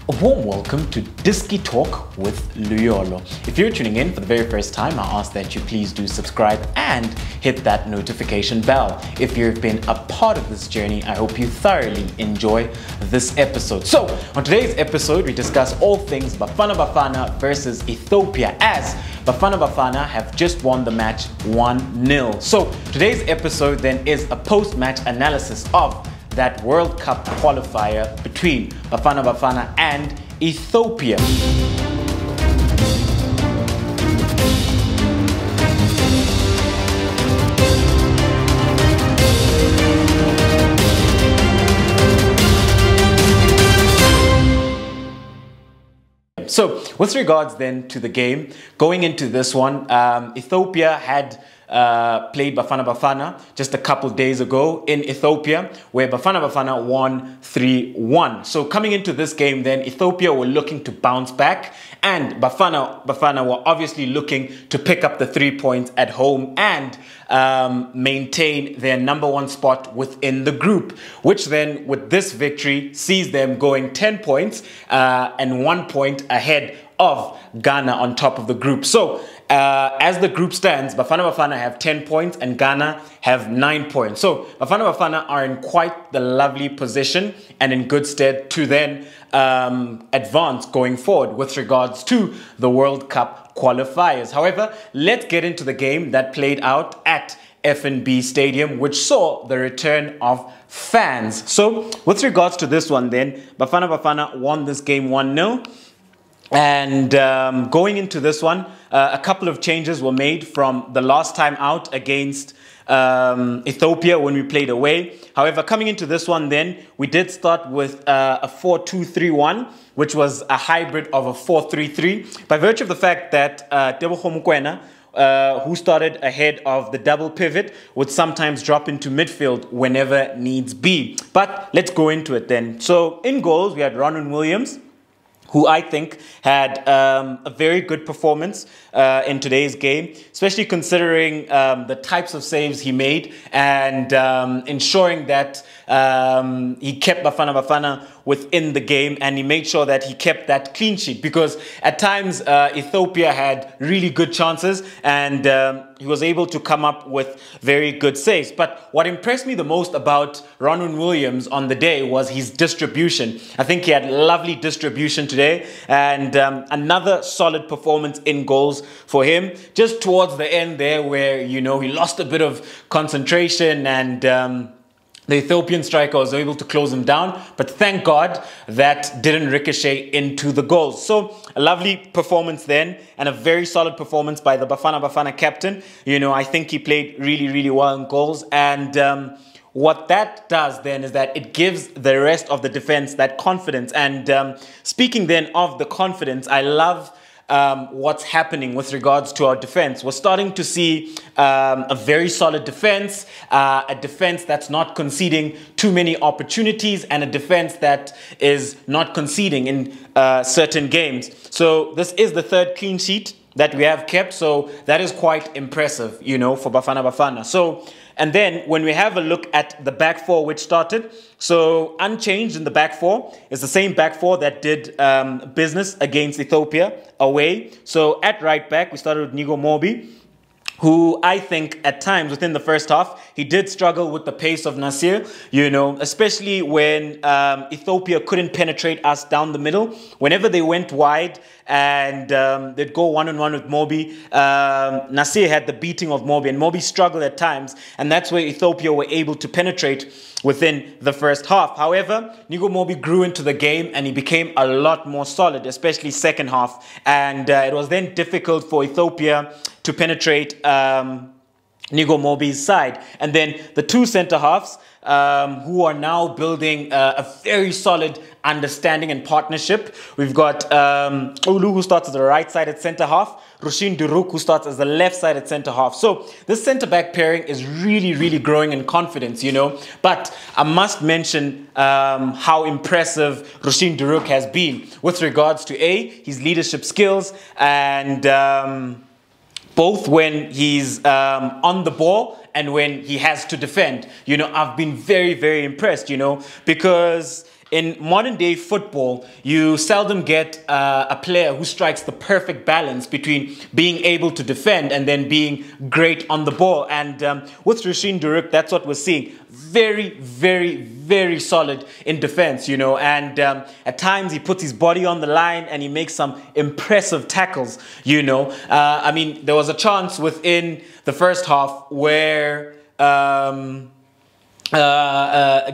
A warm welcome to Disky Talk with Luyolo. If you're tuning in for the very first time, I ask that you please do subscribe and hit that notification bell. If you've been a part of this journey, I hope you thoroughly enjoy this episode. So, on today's episode, we discuss all things Bafana Bafana versus Ethiopia, as Bafana Bafana have just won the match 1-0. So, today's episode then is a post-match analysis of that World Cup qualifier between Bafana Bafana and Ethiopia. So, with regards then to the game, going into this one, Ethiopia had played Bafana Bafana just a couple days ago in Ethiopia, where Bafana Bafana won 3-1. So coming into this game then, Ethiopia were looking to bounce back, and Bafana were obviously looking to pick up the 3 points at home and maintain their #1 spot within the group, which then with this victory sees them going 10 points and 1 point ahead of Ghana on top of the group. So as the group stands, Bafana Bafana have 10 points and Ghana have 9 points. So Bafana Bafana are in quite the lovely position and in good stead to then advance going forward with regards to the World Cup qualifiers. However, let's get into the game that played out at FNB Stadium, which saw the return of fans. So with regards to this one then, Bafana Bafana won this game 1-0. And going into this one, a couple of changes were made from the last time out against Ethiopia when we played away. However, coming into this one then, we did start with a 4-2-3-1, which was a hybrid of a 4-3-3, by virtue of the fact that Tebogo Mokoena, who started ahead of the double pivot, would sometimes drop into midfield whenever needs be. But let's go into it then. So in goals, we had Ronwen, who I think had a very good performance in today's game, especially considering the types of saves he made and ensuring that he kept Bafana Bafana within the game, and he made sure that he kept that clean sheet, because at times Ethiopia had really good chances and he was able to come up with very good saves. But what impressed me the most about Ronwen Williams on the day was his distribution. I think he had lovely distribution today, and another solid performance in goals for him. Just towards the end there, where, you know, he lost a bit of concentration and the Ethiopian striker was able to close him down, but thank God that didn't ricochet into the goals. So a lovely performance then, and a very solid performance by the Bafana Bafana captain. You know, I think he played really, really well in goals, and what that does then is that it gives the rest of the defense that confidence. And speaking then of the confidence, I love what's happening with regards to our defense. We're starting to see a very solid defense, a defense that's not conceding too many opportunities, and a defense that is not conceding in certain games. So this is the 3rd clean sheet that we have kept, so that is quite impressive, you know, for Bafana Bafana. So, and then when we have a look at the back four which started, so unchanged in the back four is the same back four that did business against Ethiopia away. So at right back, we started with Nigo Mobi, who I think at times within the first half, he did struggle with the pace of Nasir, you know, especially when Ethiopia couldn't penetrate us down the middle. Whenever they went wide and they'd go one-on-one with Mobi, Nasir had the beating of Mobi, and Mobi struggled at times, and that's where Ethiopia were able to penetrate within the first half. However, Nigo Mobi grew into the game and he became a lot more solid, especially second half, and it was then difficult for Ethiopia to penetrate Nigo Mobi's side. And then the two centre halves, who are now building a very solid understanding and partnership. We've got Olu, who starts as the right-sided centre half, Rushin Duruk, who starts as the left-sided centre half. So this centre-back pairing is really, really growing in confidence, you know. But I must mention how impressive Rushin Duruk has been with regards to his leadership skills, and both when he's on the ball and when he has to defend. You know, I've been very, very impressed, you know, because in modern day football, you seldom get a player who strikes the perfect balance between being able to defend and then being great on the ball. And with Rushin Duruk, that's what we're seeing. Very, very, very solid in defense, you know, and at times he puts his body on the line and he makes some impressive tackles, you know. I mean, there was a chance within the first half where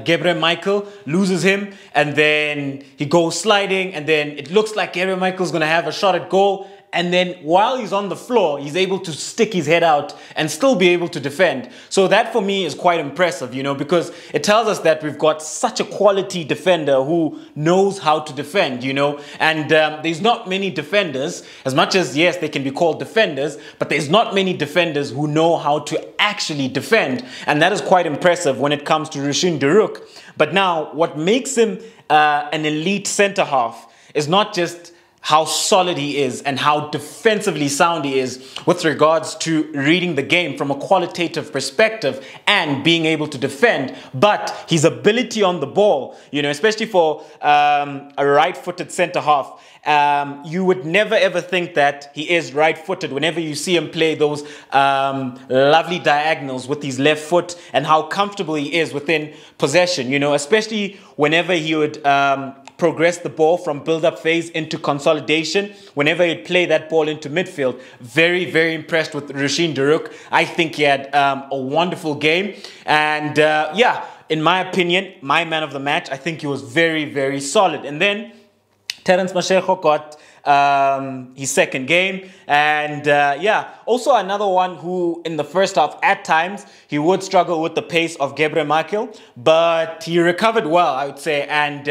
Gabriel Michael loses him and then he goes sliding and then it looks like Gabriel Michael's going to have a shot at goal. And then while he's on the floor, he's able to stick his head out and still be able to defend. So that for me is quite impressive, you know, because it tells us that we've got such a quality defender who knows how to defend, you know. And there's not many defenders, as much as, yes, they can be called defenders, but there's not many defenders who know how to actually defend. And that is quite impressive when it comes to Rushin Duruk. But now, what makes him an elite centre half is not just how solid he is and how defensively sound he is with regards to reading the game from a qualitative perspective and being able to defend, but his ability on the ball, you know, especially for a right-footed centre half. You would never ever think that he is right-footed whenever you see him play those lovely diagonals with his left foot and how comfortable he is within possession, you know, especially whenever he would progress the ball from build-up phase into consolidation. Whenever he'd play that ball into midfield, very, very impressed with Rushin Duruk. I think he had a wonderful game. And yeah, in my opinion, my man of the match, I think he was very, very solid. And then Terence Mashego got his second game, and yeah, also another one who in the first half at times he would struggle with the pace of Gabriel Michael, but he recovered well, I would say, and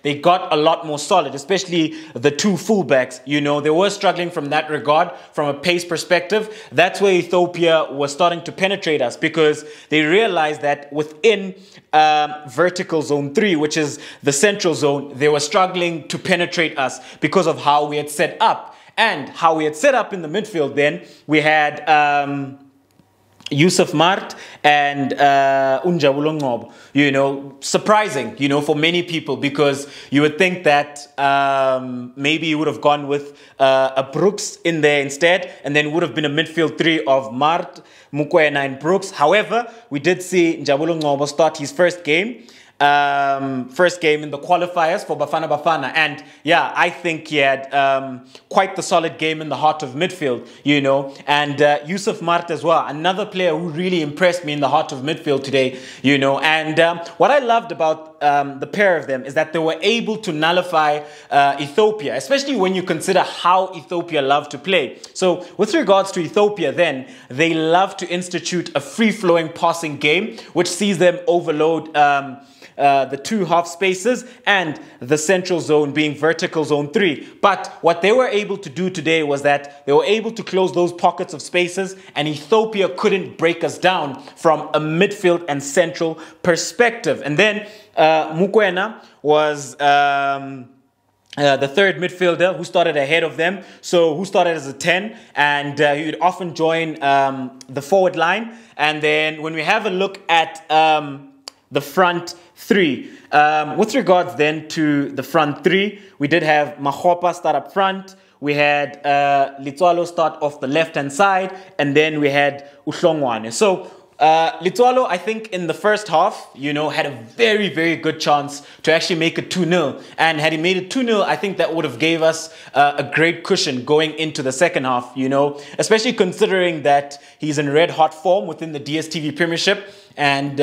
they got a lot more solid, especially the two fullbacks. You know, they were struggling from that regard, from a pace perspective. That's where Ethiopia was starting to penetrate us, because they realized that within vertical zone 3, which is the central zone, they were struggling to penetrate us because of how we had set up. And how we had set up in the midfield, then we had Yusuf Mart and Unjabulo Ngob. You know, surprising, you know, for many people, because you would think that maybe you would have gone with a Brooks in there instead, and then would have been a midfield three of Mart, Mukwena and Brooks. However, we did see Njabulo Ngobo start his first game in the qualifiers for Bafana Bafana, and yeah, I think he had quite the solid game in the heart of midfield, you know. And Yusuf Mart as well, another player who really impressed me in the heart of midfield today, you know. And what I loved about the pair of them is that they were able to nullify Ethiopia, especially when you consider how Ethiopia love to play. So with regards to Ethiopia, then they love to institute a free-flowing passing game, which sees them overload the two half spaces and the central zone being vertical zone 3. But what they were able to do today was that they were able to close those pockets of spaces, and Ethiopia couldn't break us down from a midfield and central perspective. And then Mukwena was the third midfielder who started ahead of them, so who started as a 10, and he would often join the forward line. And then when we have a look at the front three, with regards then to the front three, we did have Mahopa start up front, we had Litswalo start off the left-hand side, and then we had Uhlongwane. So Litswalo, I think in the first half, you know, had a very, very good chance to actually make it 2-0. And had he made it 2-0, I think that would have gave us a great cushion going into the second half, you know, especially considering that he's in red-hot form within the DStv Premiership. And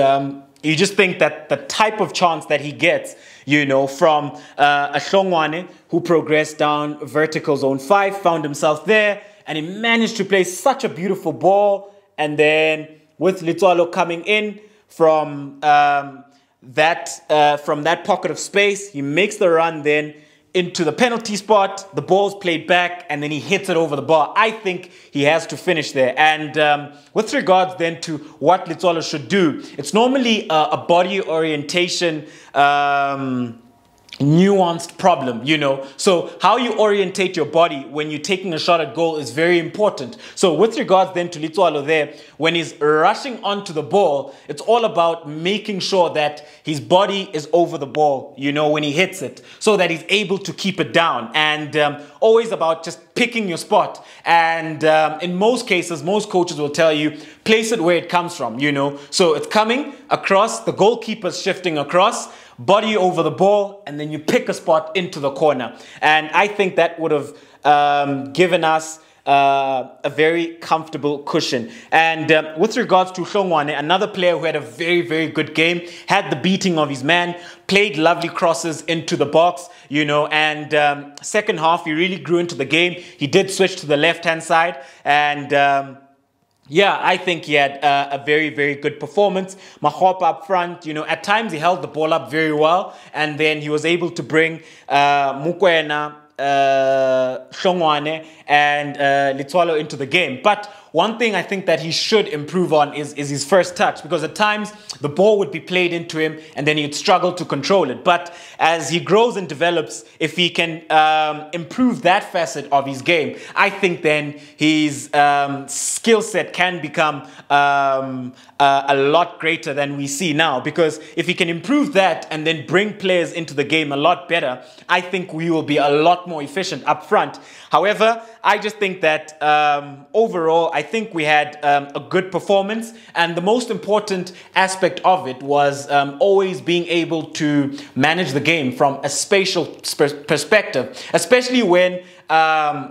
you just think that the type of chance that he gets, you know, from a Hlongwane who progressed down vertical zone 5, found himself there, and he managed to play such a beautiful ball. And then with Litswalo coming in from that pocket of space, he makes the run then into the penalty spot, the ball's played back, and then he hits it over the bar. I think he has to finish there. And with regards then to what Litswalo should do, it's normally a body orientation nuanced problem, you know. So how you orientate your body when you're taking a shot at goal is very important. So with regards then to Litswalo there, when he's rushing onto the ball, it's all about making sure that his body is over the ball, you know, when he hits it, so that he's able to keep it down, and always about just picking your spot. And in most cases, most coaches will tell you, place it where it comes from, you know. So it's coming across, the goalkeeper's shifting across, body over the ball, and then you pick a spot into the corner. And I think that would have given us a very comfortable cushion. And with regards to Ronwen, another player who had a very, very good game, had the beating of his man, played lovely crosses into the box, you know, and second half, he really grew into the game. He did switch to the left-hand side, and yeah, I think he had a very, very good performance. Mahopa up front, you know, at times he held the ball up very well, and then he was able to bring Mukwena, Ronwen, and Litswalo into the game. But one thing I think that he should improve on is his first touch, because at times the ball would be played into him and then he'd struggle to control it. But as he grows and develops, if he can improve that facet of his game, I think then his skill set can become a lot greater than we see now. Because if he can improve that and then bring players into the game a lot better, I think we will be a lot more efficient up front. However, I just think that overall, I think we had a good performance, and the most important aspect of it was always being able to manage the game from a spatial perspective, especially when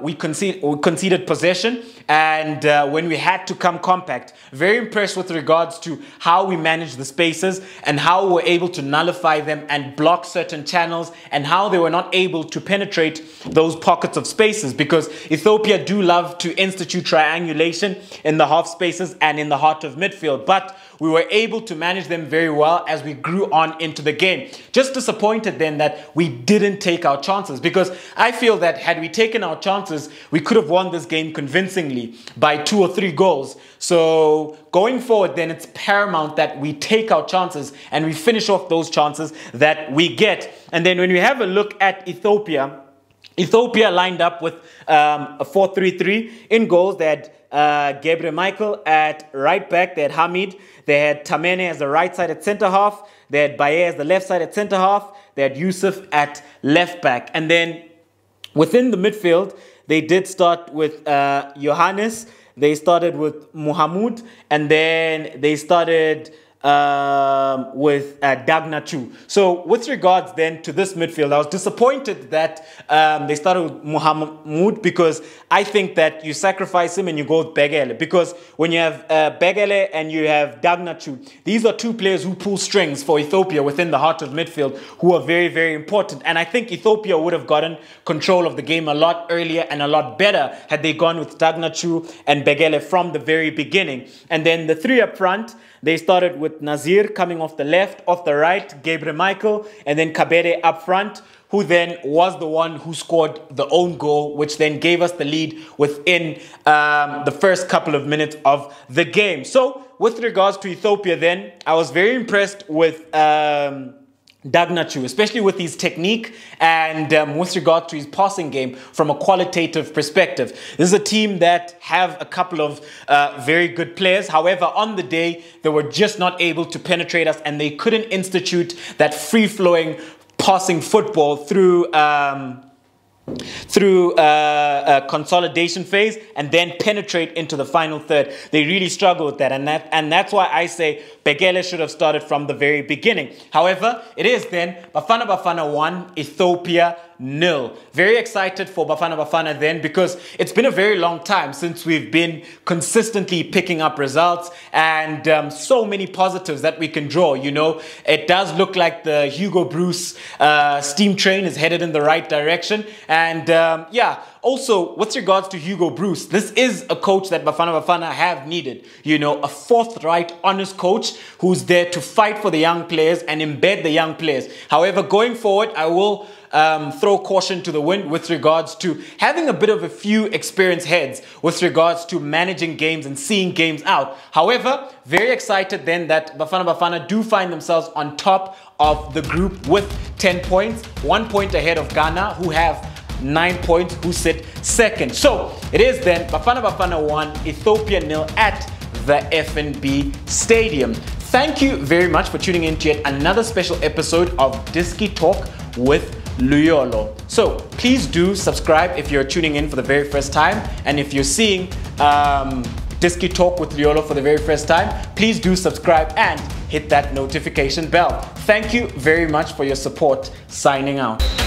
we conceded possession, and when we had to come compact. Very impressed with regards to how we managed the spaces and how we were able to nullify them and block certain channels, and how they were not able to penetrate those pockets of spaces, because Ethiopia do love to institute triangulation in the half spaces and in the heart of midfield, but we were able to manage them very well as we grew on into the game. Just disappointed then that we didn't take our chances, because I feel that had we taken our chances, we could have won this game convincingly by 2 or 3 goals. So going forward then, it's paramount that we take our chances and we finish off those chances that we get. And then when we have a look at Ethiopia, Ethiopia lined up with a 4-3-3 in goals. They had Gabriel Michael at right back, they had Hamid, they had Tamene as the right side at centre half, they had Baye as the left side at centre half, they had Yusuf at left back. And then within the midfield, they did start with Johannes, they started with Muhammad, and then they started with Dagnachu. So with regards then to this midfield, I was disappointed that they started with Muhammad, because I think that you sacrifice him and you go with Begele, because when you have Begele and you have Dagnachu, these are 2 players who pull strings for Ethiopia within the heart of midfield, who are very, very important. And I think Ethiopia would have gotten control of the game a lot earlier and a lot better had they gone with Dagnachu and Begele from the very beginning. And then the 3 up front, they started with Nazir coming off the left, off the right, Gabriel Michael, and then Kabede up front, who then was the one who scored the own goal, which then gave us the lead within the first couple of minutes of the game. So with regards to Ethiopia then, I was very impressed with Dagnachu, especially with his technique and with regard to his passing game from a qualitative perspective. This is a team that have a couple of very good players. However, on the day, they were just not able to penetrate us, and they couldn't institute that free-flowing passing football through a consolidation phase and then penetrate into the final third. They really struggle with that, and that's why I say Begele should have started from the very beginning. However, it is then Bafana Bafana 1, Ethiopia 0. Very excited for Bafana Bafana then, because it's been a very long time since we've been consistently picking up results, and so many positives that we can draw. You know, it does look like the Hugo Broos steam train is headed in the right direction. And yeah, also with regards to Hugo Broos, this is a coach that Bafana Bafana have needed. You know, a forthright, honest coach who's there to fight for the young players and embed the young players. However, going forward, I will throw caution to the wind with regards to having a bit of a few experienced heads with regards to managing games and seeing games out. However, very excited then that Bafana Bafana do find themselves on top of the group with 10 points, 1 point ahead of Ghana, who have 9 points, who sit second. So it is then Bafana Bafana 1, Ethiopia 0 at the FNB Stadium. Thank you very much for tuning in to yet another special episode of Diski Talk with Luyolo. So please do subscribe if you're tuning in for the very first time, and if you're seeing Diski Talk with Luyolo for the very first time, please do subscribe and hit that notification bell. Thank you very much for your support. Signing out.